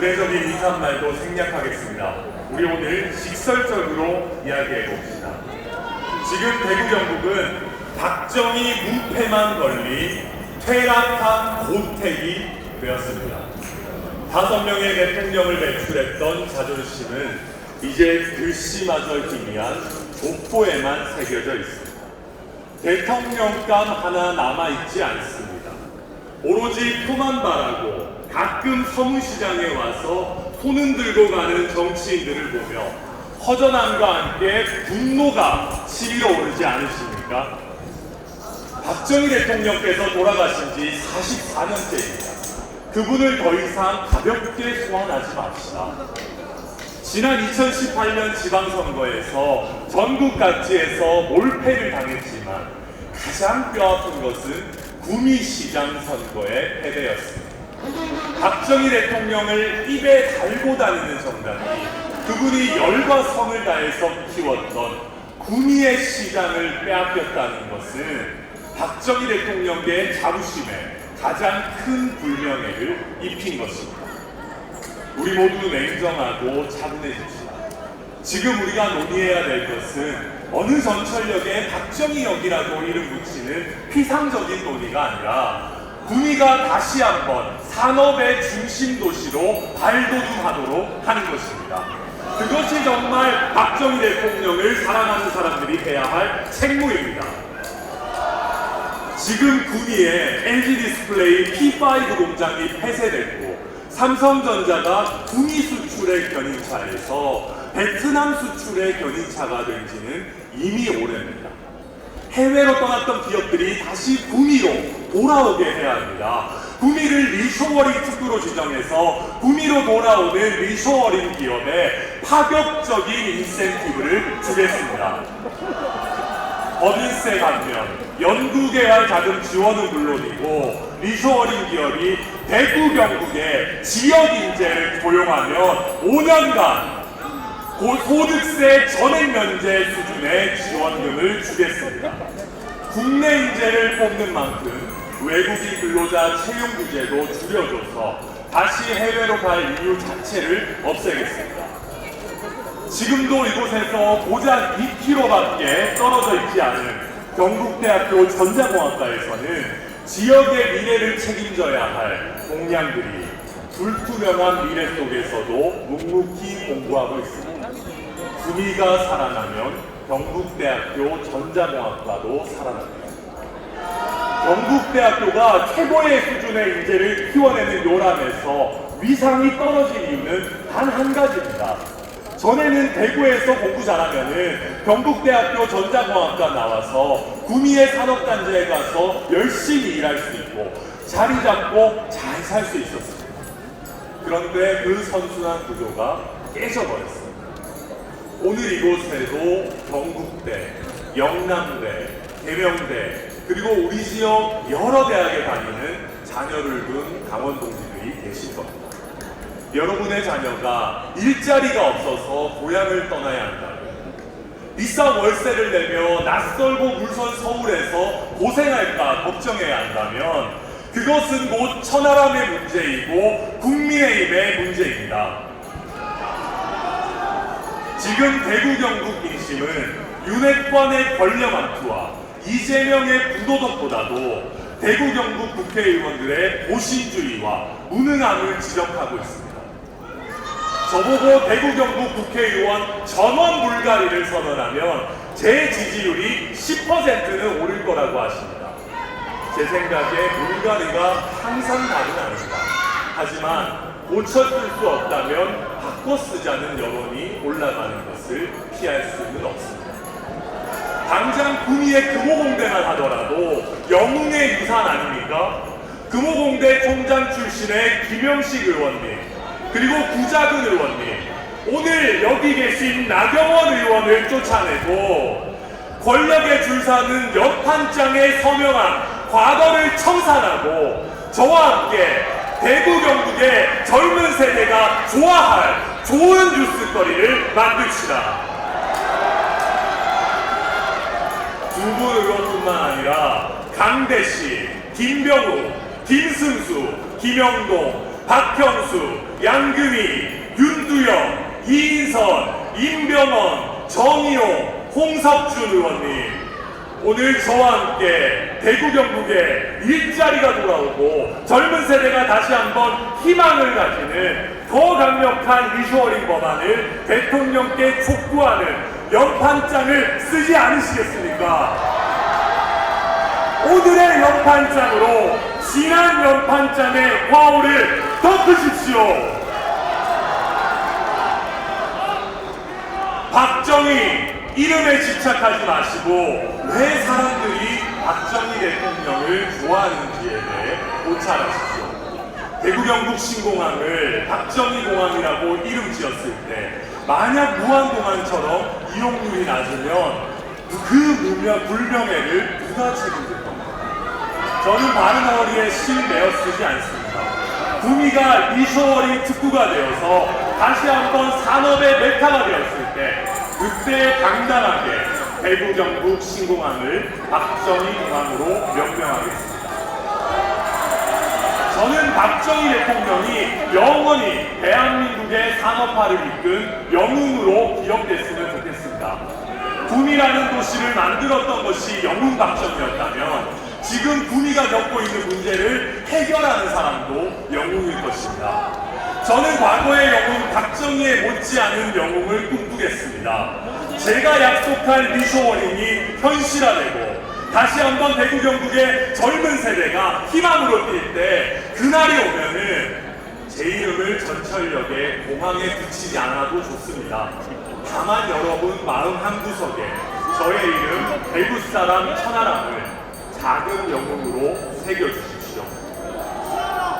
의례적인 인사말도 생략하겠습니다. 우리 오늘 직설적으로 이야기해 봅시다. 지금 대구 경북은 박정희 문패만 걸린 퇴락한 고택이 되었습니다. 5명의 대통령을 배출했던 자존심은 이제 글씨마저 희미한 족보에만 새겨져 있습니다. 대통령감 하나 남아있지 않습니다. 오로지 표만 바라고 가끔 서문시장에 와서 손은 들고 가는 정치인들을 보며 허전함과 함께 분노가 치밀어 오르지 않으십니까? 박정희 대통령께서 돌아가신 지 44년째입니다. 그분을 더 이상 가볍게 소환하지 맙시다. 지난 2018년 지방선거에서 전국 각지에서 몰패를 당했지만 가장 뼈아픈 것은 구미시장 선거의 패배였습니다. 박정희 대통령을 입에 달고 다니는 정당이 그분이 열과 성을 다해서 키웠던 구미의 시장을 빼앗겼다는 것은 박정희 대통령의 자부심에 가장 큰 불명예를 입힌 것입니다. 우리 모두 냉정하고 차분해집시다. 지금 우리가 논의해야 될 것은 어느 전철역에 박정희역이라고 이름 붙이는 피상적인 논의가 아니라 구미가 다시 한번 산업의 중심 도시로 발돋움하도록 하는 것입니다. 그것이 정말 박정희 대통령을 사랑하는 사람들이 해야 할 책무입니다. 지금 구미에 LG 디스플레이 P5 공장이 폐쇄됐고 삼성전자가 구미 수출의 견인차에서 베트남 수출의 견인차가 된 지는 이미 오래입니다. 해외로 떠났던 기업들이 다시 구미로 돌아오게 해야 합니다. 구미를 리쇼어링 특구로 지정해서 구미로 돌아오는 리쇼어링 기업에 파격적인 인센티브를 주겠습니다. 법인세 감면, 연구개발 자금 지원은 물론이고 리쇼어링 기업이 대구 경북에 지역 인재를 고용하면 5년간 소득세 전액 면제 수준의 지원금을 주겠습니다. 국내 인재를 뽑는 만큼 외국인 근로자 채용 규제도 줄여줘서 다시 해외로 갈 이유 자체를 없애겠습니다. 지금도 이곳에서 고작 2km밖에 떨어져 있지 않은 경북대학교 전자공학과에서는 지역의 미래를 책임져야 할 동량들이 불투명한 미래 속에서도 묵묵히 공부하고 있습니다. 구미가 살아나면 경북대학교 전자공학과도 살아납니다. 경북대학교가 최고의 수준의 인재를 키워내는 요람에서 위상이 떨어진 이유는 단 한 가지입니다. 전에는 대구에서 공부 잘하면은 경북대학교 전자공학과 나와서 구미의 산업단지에 가서 열심히 일할 수 있고 자리 잡고 잘 살 수 있었습니다. 그런데 그 선순환 구조가 깨져버렸습니다. 오늘 이곳에도 경북대, 영남대, 계명대 그리고 우리 지역 여러 대학에 다니는 자녀를 둔 강원동지들이 계실 겁니다. 여러분의 자녀가 일자리가 없어서 고향을 떠나야 한다면, 비싼 월세를 내며 낯설고 물선 서울에서 고생할까 걱정해야 한다면 그것은 곧 천하람의 문제이고 국민의힘의 문제입니다. 지금 대구 경북 민심은 윤핵관의 권력 암투와 이재명의 부도덕보다도 대구 경북 국회의원들의 보신주의와 무능함을 지적하고 있습니다. 저보고 대구 경북 국회의원 전원 불가리를 선언하면 제 지지율이 10%는 오를 거라고 하십니다. 제 생각에 불가리가 항상 답은 아닙니다. 하지만 고쳤을 수 없다면 바꿔 쓰자는 여론이 올라가는 것을 피할 수는 없습니다. 당장 구미의 금호공대만 하더라도 영웅의 유산 아닙니까? 금호공대 총장 출신의 김영식 의원님, 그리고 구자근 의원님, 오늘 여기 계신 나경원 의원을 쫓아내고 권력의 줄서는 옆판장에 서명한 과거를 청산하고 저와 함께 대구 경북의 젊은 세대가 좋아할 좋은 뉴스거리를 만듭시다. 두 분 의원뿐만 아니라 강대시, 김병우, 김승수, 김영동, 박형수, 양금희, 윤두영, 이인선, 임병헌, 정의용, 홍석준 의원님, 오늘 저와 함께 대구 경북에 일자리가 돌아오고 젊은 세대가 다시 한번 희망을 가지는 더 강력한 리쇼어링 법안을 대통령께 촉구하는 연판장을 쓰지 않으시겠습니까? 오늘의 연판장으로 지난 연판장의 과오를 덮으십시오. 박정희 이름에 집착하지 마시고 왜 사람들이 박정희 대통령을 좋아하는지에 대해 고찰하십시오. 대구 경북 신공항을 박정희 공항이라고 이름 지었을 때 만약 무한공항처럼 이용률이 낮으면 그 불명예를 누가 책임질 겁니까? 저는 바른 어리에 실 내어 쓰지 않습니다. 구미가 리쇼어링 특구가 되어서 다시 한번 산업의 메타가 되었을 때 그때 당당하게 대구 경북 신공항을 박정희 공항으로 명명하겠습니다. 저는 박정희 대통령이 영원히 대한민국의 산업화를 이끈 영웅으로 기억됐으면 좋겠습니다. 구미라는 도시를 만들었던 것이 영웅 박정희였다면 지금 구미가 겪고 있는 문제를 해결하는 사람도 영웅일 것입니다. 저는 과거의 영웅 박정희에 못지않은 영웅을 꿈꾸겠습니다. 제가 약속한 리쇼어링이 현실화되고 다시 한번 대구 경북의 젊은 세대가 희망으로 뛸 때 그날이 오면은 제 이름을 전철역에 공항에 붙이지 않아도 좋습니다. 다만 여러분 마음 한구석에 저의 이름 대구 사람 천하람을 작은 영웅으로 새겨주십시오.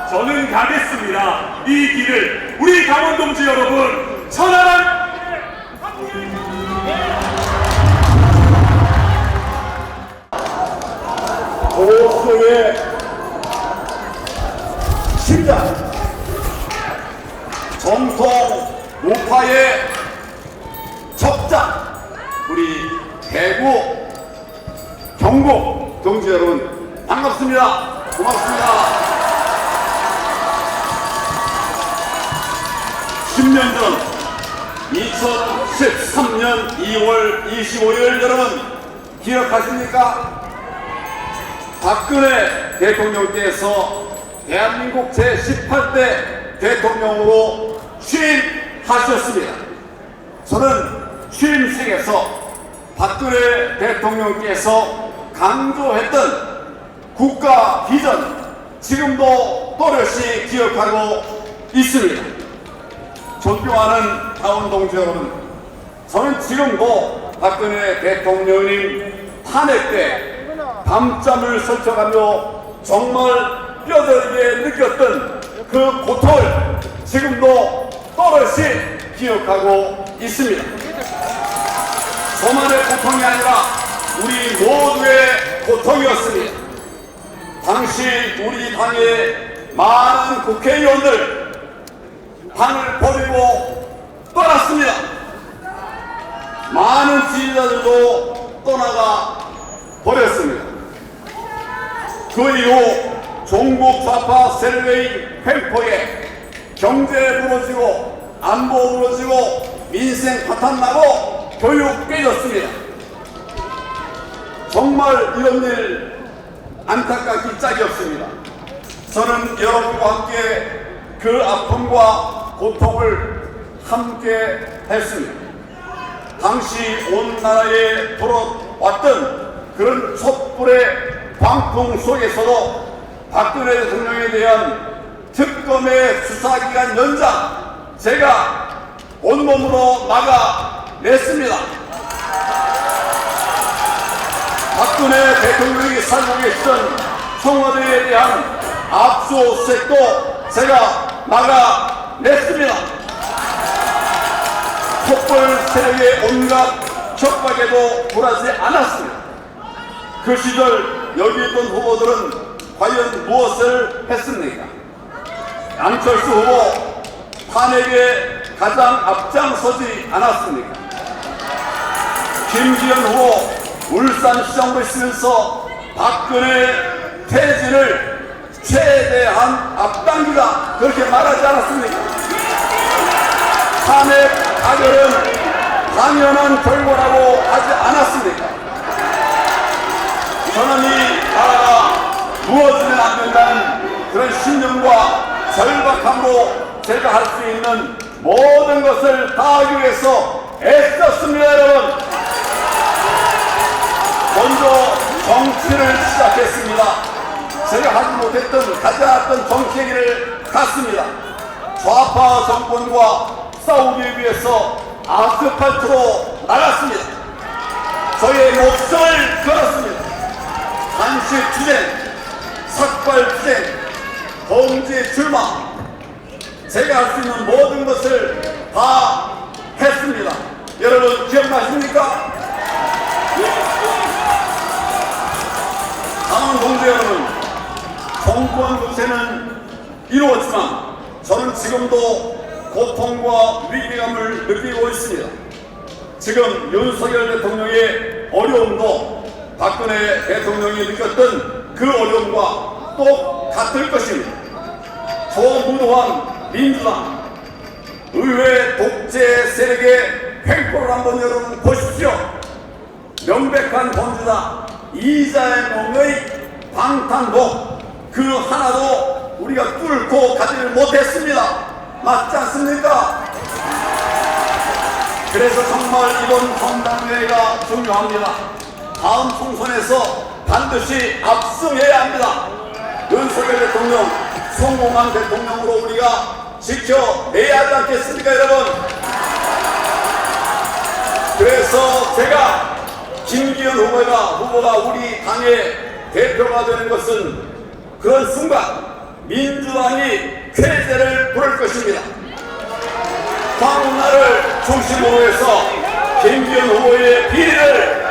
저는 가겠습니다. 이 길을 우리 강원동지 여러분 천하람 도로의 심장 정통 우파의 적자 우리 대구 경북 동지 여러분 반갑습니다. 고맙습니다. 10년 전 2013년 2월 25일 여러분 기억하십니까? 박근혜 대통령께서 대한민국 제18대 대통령으로 취임하셨습니다. 저는 취임식에서 박근혜 대통령께서 강조했던 국가 비전 지금도 또렷이 기억하고 있습니다. 존경하는 강원동지 여러분, 저는 지금도 박근혜 대통령님 탄핵 때 밤잠을 설쳐가며 정말 뼈저리게 느꼈던 그 고통을 지금도 또렷이 기억하고 있습니다. 저만의 고통이 아니라 우리 모두의 고통이었습니다. 당시 우리 당의 많은 국회의원들 당을 버리고 떠났습니다. 많은 지지자들도 떠나가 버렸습니다. 그 이후 종북 좌파 셀웨이 횡포에 경제 무너지고 안보 무너지고 민생 파탄나고 교육 깨졌습니다. 정말 이런 일 안타깝기 짝이 없습니다. 저는 여러분과 함께 그 아픔과 고통을 함께 했습니다. 당시 온 나라에 불어왔던 그런 촛불의 광풍 속에서도 박근혜 대통령에 대한 특검의 수사기간 연장 제가 온몸으로 막아냈습니다. 박근혜 대통령이 살고 계시던 청와대에 대한 압수수색도 제가 막아냈습니다. 촛불 세력의 온갖 협박에도 굴하지 않았습니다. 그 시절 여기 있던 후보들은 과연 무엇을 했습니까? 양철수 후보 탄핵에 가장 앞장서지 않았습니까? 김기현 후보 울산시장으로 있으면서 박근혜 퇴진을 최대한 앞당기다 그렇게 말하지 않았습니까? 탄핵 가결은 당연한 결과라고 하지 않았습니까? 저는 이 나라가 무너지면 안 된다는 그런 신념과 절박함으로 제가 할 수 있는 모든 것을 다하기 위해서 애썼습니다, 여러분. 먼저 정치를 시작했습니다. 제가 하지 못했던 가지 않았던 정치의 길을 갔습니다. 좌파 정권과 싸우기 위해서 아스팔트로 나갔습니다. 저의 목숨을 걸었습니다. 단식 투쟁, 삭발 투쟁, 범죄 출마, 제가 할 수 있는 모든 것을 다 했습니다. 여러분 기억나십니까? 사랑하는 동지 여러분, 정권 교체는 이루어지만 저는 지금도 고통과 위기감을 느끼고 있습니다. 지금 윤석열 대통령의 어려움도 박근혜 대통령이 느꼈던 그 어려움과 똑같을 것입니다. 저무도한 민주당, 의회 독재 세력의 횡포를 한번 여러분 보십시오. 명백한 범죄다. 이자의 몸의 방탄복 그 하나도 우리가 뚫고 가지를 못했습니다. 맞지 않습니까? 그래서 정말 이번 전당대회가 중요합니다. 다음 총선에서 반드시 압승해야 합니다. 윤석열 대통령 성공한 대통령으로 우리가 지켜내야 하지 않겠습니까, 여러분? 그래서 제가 김기현 후보가 우리 당의 대표가 되는 것은 그런 순간 민주당이 쾌재를 부를 것입니다. 광운날을 중심으로 해서 김기현 후보의 비리를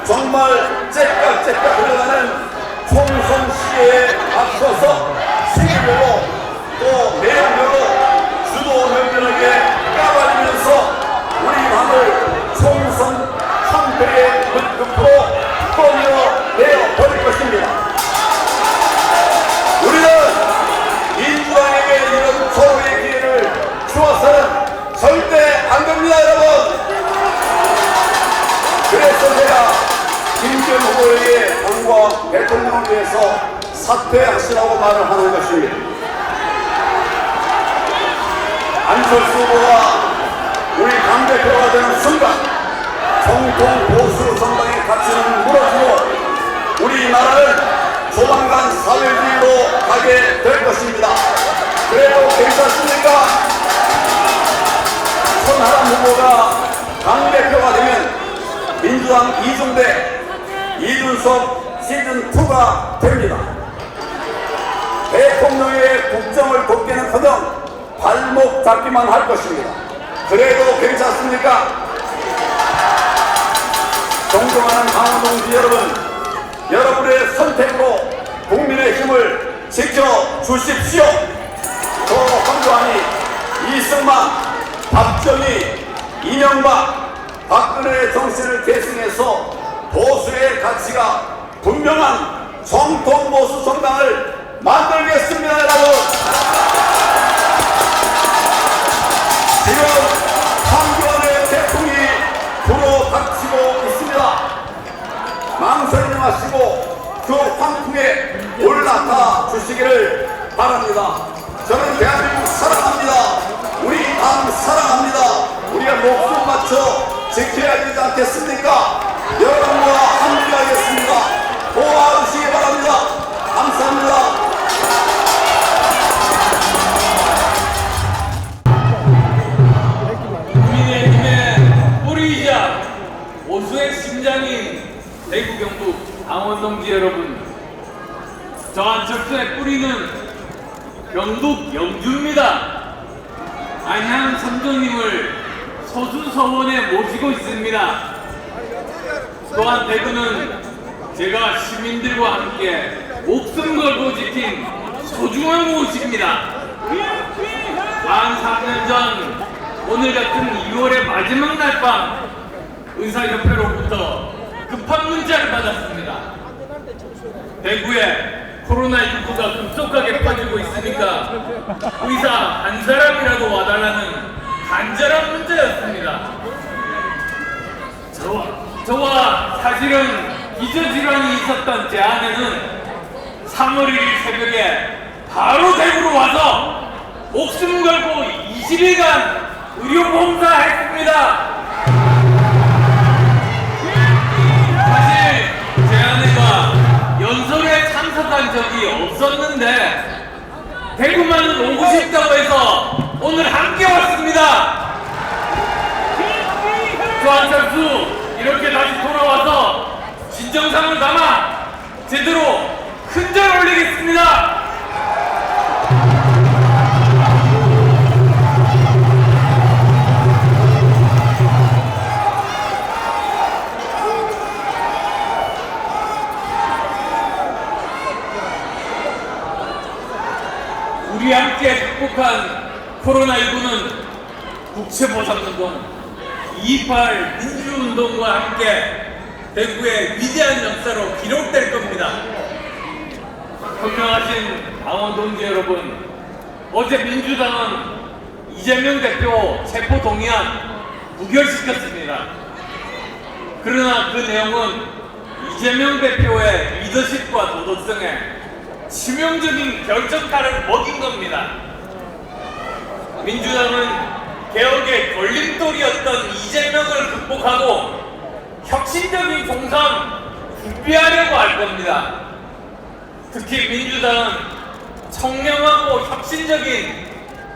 정말 째깍째깍 흘러가는 총선 시기에 앞서서 시기별로 또 내용별로 주도 면밀하게 까발리면서 우리 당을 총선 상패의 끝으로 떠밀어내어 버릴 것입니다. 우리는 민주당에게 이런 서로의 기회를 주어서는 절대 안 됩니다, 여러분. 그래서 제가 김기현 후보에게 당과 대통령을 위해서 사퇴하시라고 말을 하는 것입니다. 안철수 후보가 우리 당대표가 되는 순간 정통 보수 정당의 가치는 무너지고 우리나라는 조만간 사회주의로 가게 될 것입니다. 그래도 괜찮습니까? 천하람 후보가 당대표가 되면 민주당 이중대, 이준석 시즌2가 됩니다. 대통령의 국정을 돕기는커녕 발목 잡기만 할 것입니다. 그래도 괜찮습니까? 존경하는 강원동지 여러분, 여러분의 선택으로 국민의 힘을 지켜주십시오. 저 황교안이, 이승만, 박정희, 이명박, 박근혜의 정신을 계승해서 보수의 가치가 분명한 정통 보수 정당을 만들겠습니다, 여러분. 지금 황교안의 태풍이 불어닥치고 있습니다. 망설이지 마시고 그 황풍에 올라타 주시기를 바랍니다. 저는 대한민국 사랑합니다. 우리 당 사랑합니다. 우리가 목숨 맞춰 지켜야 되지 않겠습니까? 여러분과 함께하겠습니다. 도와주시기 바랍니다. 감사합니다. 국민의힘의 뿌리이자 보수의 심장인 대구 경북 강원동지 여러분, 저 안철수의 뿌리는 경북 영주입니다. 안양 선조님을 소수서원에 모시고 있습니다. 또한 대구는 제가 시민들과 함께 목숨 걸고 지킨 소중한 곳입니다. 한 4년 전 오늘 같은 2월의 마지막 날 밤 의사협회로부터 급한 문자를 받았습니다. 대구에 코로나19가 급속하게 퍼지고 있으니까 의사 한 사람이라도 와달라는 간절한 문제였습니다. 저와 사실은 기저질환이 있었던 제 아내는 3월 1일 새벽에 바로 대구로 와서 목숨 걸고 20일간 의료봉사했습니다. 사실 제 아내가 연설에 참석한 적이 없었는데 대구만은 오고 싶다고 해서 오늘 함께 왔습니다. 저 안철수 이렇게 다시 돌아와서 진정성을 담아 제대로 큰절 올리겠습니다. 우리 함께 극복한 코로나19는 국채보상운동, 2.28 민주운동과 함께 대구의 위대한 역사로 기록될 겁니다. 현명하신 당원 동지 여러분, 어제 민주당은 이재명 대표 체포동의안 부결시켰습니다. 그러나 그 내용은 이재명 대표의 리더십과 도덕성에 치명적인 결정타를 먹인 겁니다. 민주당은 개혁의 걸림돌이었던 이재명을 극복하고 혁신적인 공상 구비하려고 할 겁니다. 특히 민주당은 청렴하고 혁신적인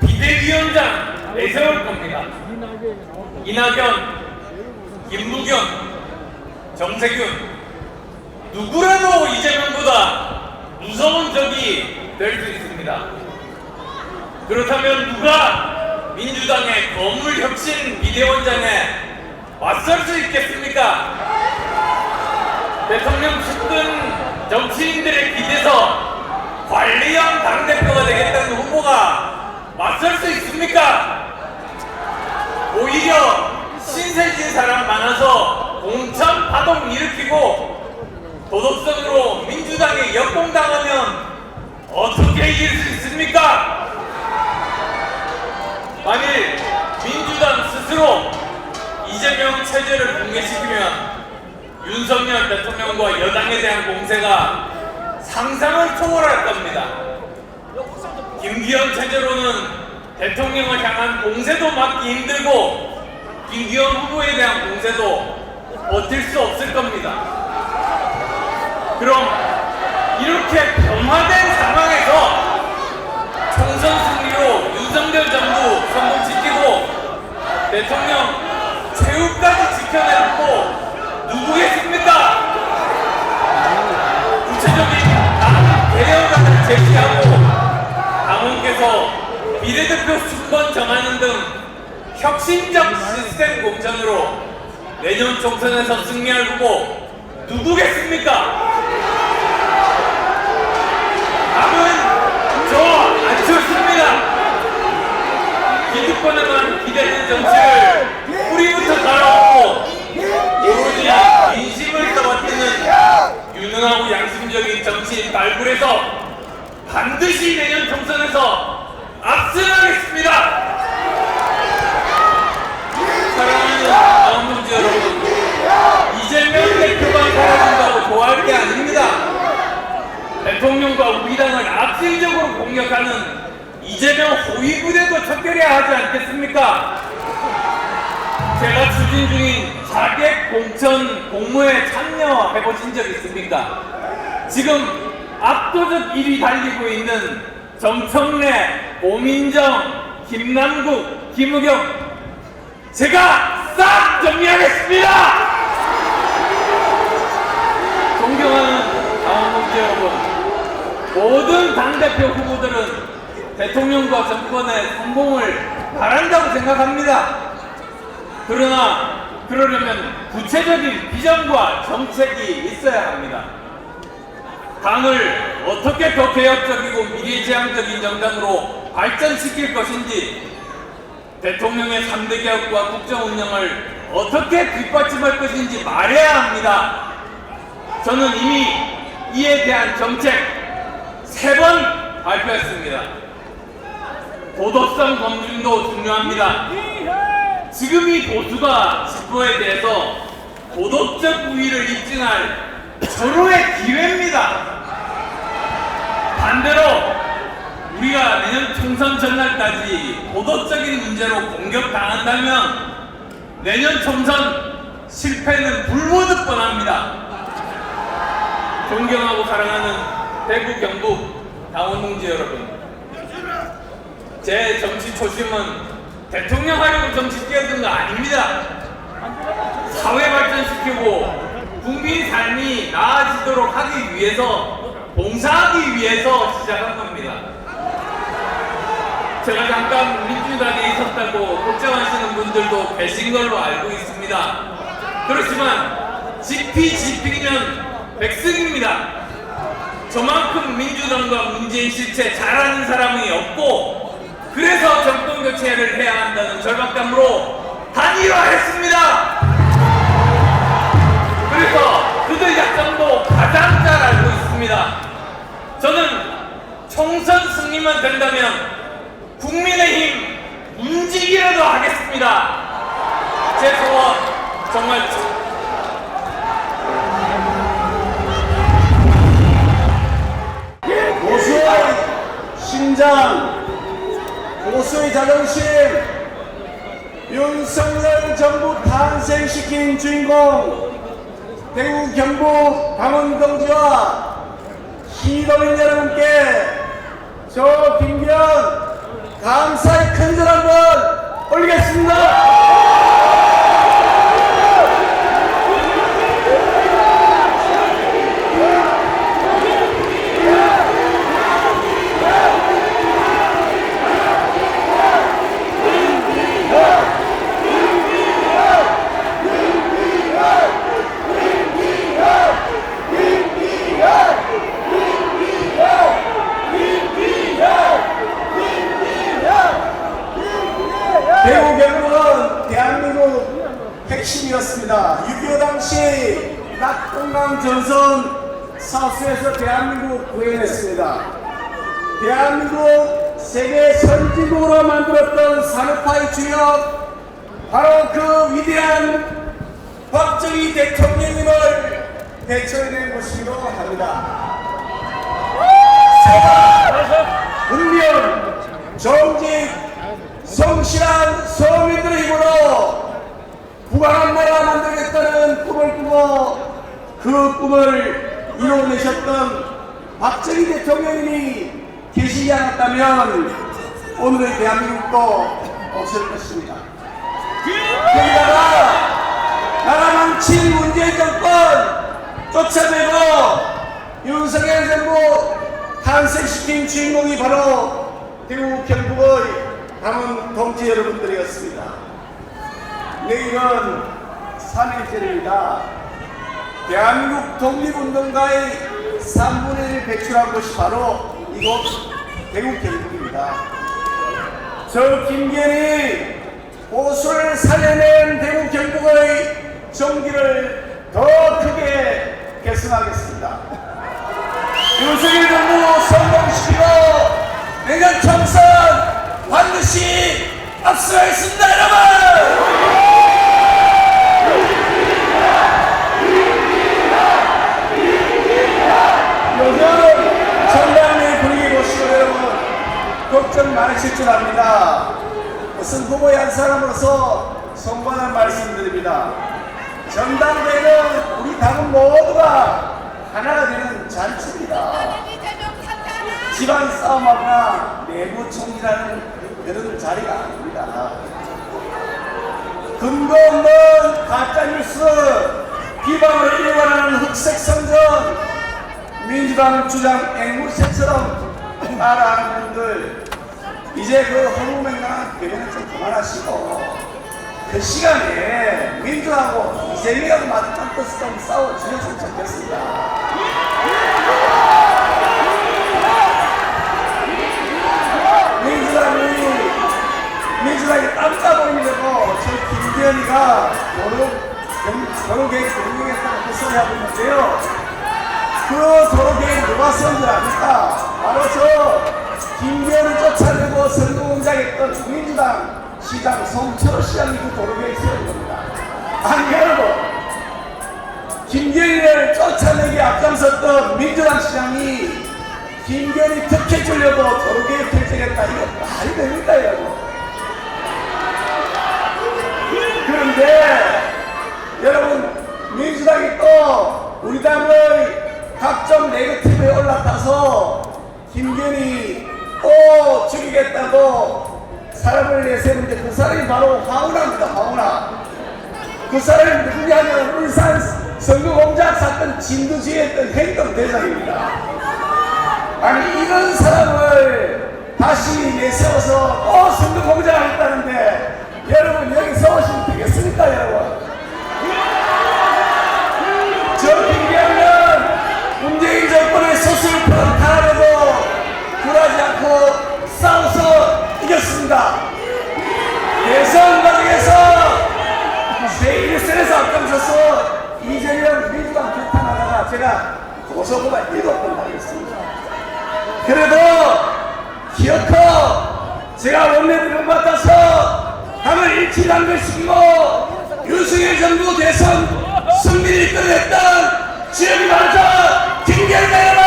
비대위원장 내세울 겁니다. 이낙연, 김부겸, 정세균, 누구라도 이재명보다 무서운 적이 될 수 있습니다. 그렇다면 누가 민주당의 거물혁신 비대위원장에 맞설 수 있겠습니까? 대통령 측근 정치인들의 기대서 관리형 당대표가 되겠다는 후보가 맞설 수 있습니까? 오히려 신세진 사람 많아서 공천 파동 일으키고 도덕성으로 민주당에 역공당하면 어떻게 이길 수 있습니까? 만일 민주당 스스로 이재명 체제를 붕괴시키면 윤석열 대통령과 여당에 대한 공세가 상상을 초월할 겁니다. 김기현 체제로는 대통령을 향한 공세도 막기 힘들고 김기현 후보에 대한 공세도 버틸 수 없을 겁니다. 그럼 이렇게 변화된 상황에서 총선 승리로 윤석열 정부 성공시키고 대통령 최후까지 지켜내고 누구겠습니까? 구체적인 당 개혁안을 제시하고 당원께서 비례대표 순번 정하는 등 혁신적 시스템 공천으로 내년 총선에서 승리할 후보 누구겠습니까? 답은 저 안철수입니다. 기득권에만 기대는 정치를 뿌리부터 갈아엎고 오로지 민심을 떠받드는 유능하고 양심적인 정치인 발굴해서 반드시 내년 총선에서 압승하겠습니다. 사랑하는 당원동지 여러분, 이재명 대표가 사라진다고 좋아할 게 아닙니다. 대통령과 우리 당을 악질적으로 공격하는 이재명 호위부대도 척결해야 하지 않겠습니까? 제가 추진 중인 자객 공천 공모에 참여해보신 적 있습니까? 지금 압도적 1위 달리고 있는 정청래, 오민정, 김남국, 김우겸 제가 싹 정리하겠습니다! 존경하는 당원동지 여러분, 모든 당대표 후보들은 대통령과 정권의 성공을 바란다고 생각합니다. 그러나 그러려면 구체적인 비전과 정책이 있어야 합니다. 당을 어떻게 더 개혁적이고 미래지향적인 정당으로 발전시킬 것인지, 대통령의 3대 개혁과 국정 운영을 어떻게 뒷받침할 것인지 말해야 합니다. 저는 이미 이에 대한 정책 3번 발표했습니다. 도덕성 검증도 중요합니다. 지금 이 보수가 진보에 대해서 도덕적 우위를 입증할 절호의 기회입니다. 반대로 우리가 내년 총선 전날까지 도덕적인 문제로 공격당한다면 내년 총선 실패는 불모듯 뻔합니다. 존경하고 사랑하는 대구 경북 당원동지 여러분, 제 정치 초심은 대통령 하려고 정치 뛰어든 거 아닙니다. 사회 발전시키고 국민 삶이 나아지도록 하기 위해서, 봉사하기 위해서 시작한 겁니다. 제가 잠깐 민주당에 있었다고 걱정하시는 분들도 계신 걸로 알고 있습니다. 그렇지만 지피지피면 백승입니다. 저만큼 민주당과 문재인 실체 잘 아는 사람이 없고, 그래서 정권 교체를 해야 한다는 절박감으로 단일화했습니다. 그래서 그들 약점도 가장 잘 알고 있습니다. 저는 총선 승리만 된다면 국민의힘 문지기라도 하겠습니다. 제 소원 정말 보수의 심장, 보수의 자존심, 윤석열 정부 탄생시킨 주인공 대구 경북 당원동지와 시도민 여러분께 저 김기현 감사의 큰절 한번 올리겠습니다. 대구 경북은 대한민국 핵심이었습니다. 6.25 당시 낙동강 전선 사수에서 대한민국 구해냈습니다. 대한민국 세계 선진국으로 만들었던 산업화의 주역, 바로 그 위대한 박정희 대통령님을 대처해낸 것이기도 합니다. 분명, 정직, 성실한 서민들의 힘으로 부강한 나라 만들겠다는 꿈을 꾸고 그 꿈을 이뤄내셨던 박정희 대통령님이 계시지 않았다면 오늘의 대한민국도 없을 것입니다. 거기다가 나라 망친 문재인 정권 쫓아내고 윤석열 정부 탄생시킨 주인공이 바로 대구 경북의 당원 동지 여러분들이었습니다. 내일은 3일째입니다. 대한민국 독립운동가의 3분의 1을 배출한 곳이 바로 이곳 대구 경북입니다. 저 김기현이 보수를 살려낸 대구 경북의 정기를 더 크게 계승하겠습니다. 윤석열 정부 성공시키고 내년 총선 반드시 압수하겠습니다, 여러분! 요즘 전당대회 분위기 보시고 여러분 걱정 많으실 줄 압니다. 무슨 후보의 한 사람으로서 송구하는 말씀드립니다. 전당대회는 우리 당은 모두가 하나가 되는 잔치입니다. 집안 싸움하거나 내부 총질하는 그런 자리가 아닙니다. 근거 없는 가짜뉴스, 비방을 일관하는 흑색 선전, 민주당 주장 앵무새처럼 따라하는 분들, 이제 그 허무맹랑한 개변을 좀 그만하시고 그 시간에 민주하고 이재명하고 맞짱 떠서 좀 싸워주셨으면 좋겠습니다. 민주당이 땀싸 보이려고 저 김기현이가 도로계획 변경했다고 헛소리 하고 있는데요. 그 도로계획 누가 쓴 줄 압니까? 바로 저 김기현을 쫓아내고 선거공작했던 민주당 시장 송철호 시장이 그 도로에 있어야 겁니다. 아니 여러분, 김건희를 쫓아내기 앞장섰던 민주당 시장이 김건희 특혜 주려고 도로계획 결정했다. 이거 말이 됩니까 여러분? 그런데 여러분, 민주당이 또 우리 당의 각종 네거티브에 올라타서 김건희 또 죽이겠다고 사람을 내세우는데 그 사람이 바로 황운하입니다. 황운하. 그 사람이 누구냐면 울산 선거공작 사건 진두지휘 했던 행동 대장입니다. 아니 이런 사람을 다시 내세워서 또 선거공작을 했다는데 여러분 여기 세우시면 되겠습니까 여러분? 저 김기현은 문재인 정권의 소술처럼 당하려고 굴하지 않고 싸워서 이겼습니다. 대선 과정에서 제1선에서 앞장서서 이재명 민주당 규탄하다가 제가 고소고발 7번 당했습니다. 그래도 기어커 제가 원내대표 맡아서 당을 일치한 것이고 윤석열 정부 대선 승리를 이끌어냈던 지역이 바로 저 김기현입니다 여러분!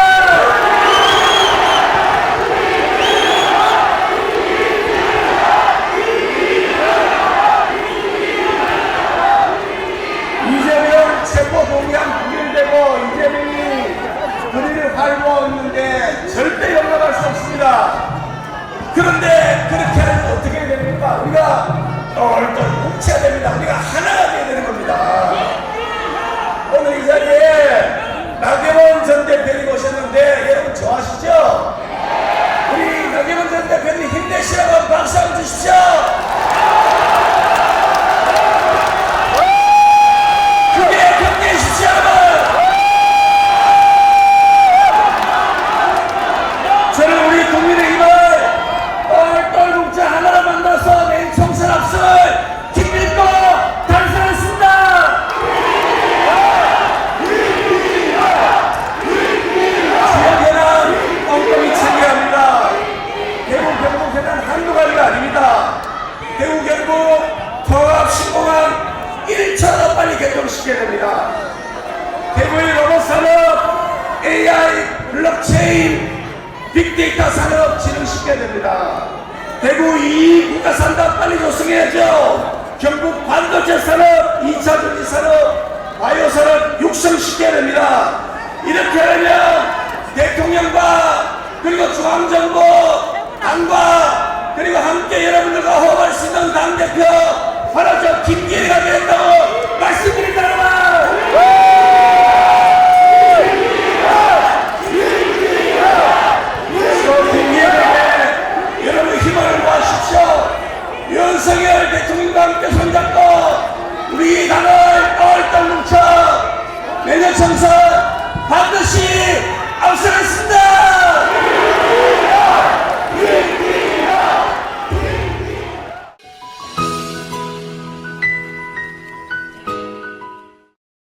이재명 체포동의안 부결되고 이재명이 그리를 활보하고 있는데 절대 용납할 수 없습니다. 그런데 그렇게 하면 어떻게 해야 됩니까? 우리가 똘똘 뭉쳐야 됩니다. 우리가 하나가 돼야 되는 겁니다. 오늘 이 자리에 나경원 전 대표님 오셨는데 여러분 좋아하시죠? 우리 나경원 전 대표님 힘내시라고 박수 한번 주십시오. 크게 격려해 주십시오 여러분. 저는 우리 국민의힘을 똘똘 뭉쳐 하나로 만나서 내일 총선 앞설 김밀고 달성했습니다. 지역에는 엉뚱이 참여합니다. 대구 경북 회단 한두 가지가 아닙니다. 대구 경북 통합 신공항 1차로 빨리 개통시켜야 됩니다. 대구의 로봇 산업, AI, 블록체인, 빅데이터 산업 진흥시켜야 됩니다. 대구 2 국가산업 빨리 조성해야죠. 경북 반도체 산업, 2차 전지 산업, 바이오 산업 육성시켜야 됩니다. 이렇게 하려면 대통령과 그리고 중앙정부, 당과 그리고 함께 여러분들과 호흡할 수 있는 당대표 바로 저 김기현이가 되었다고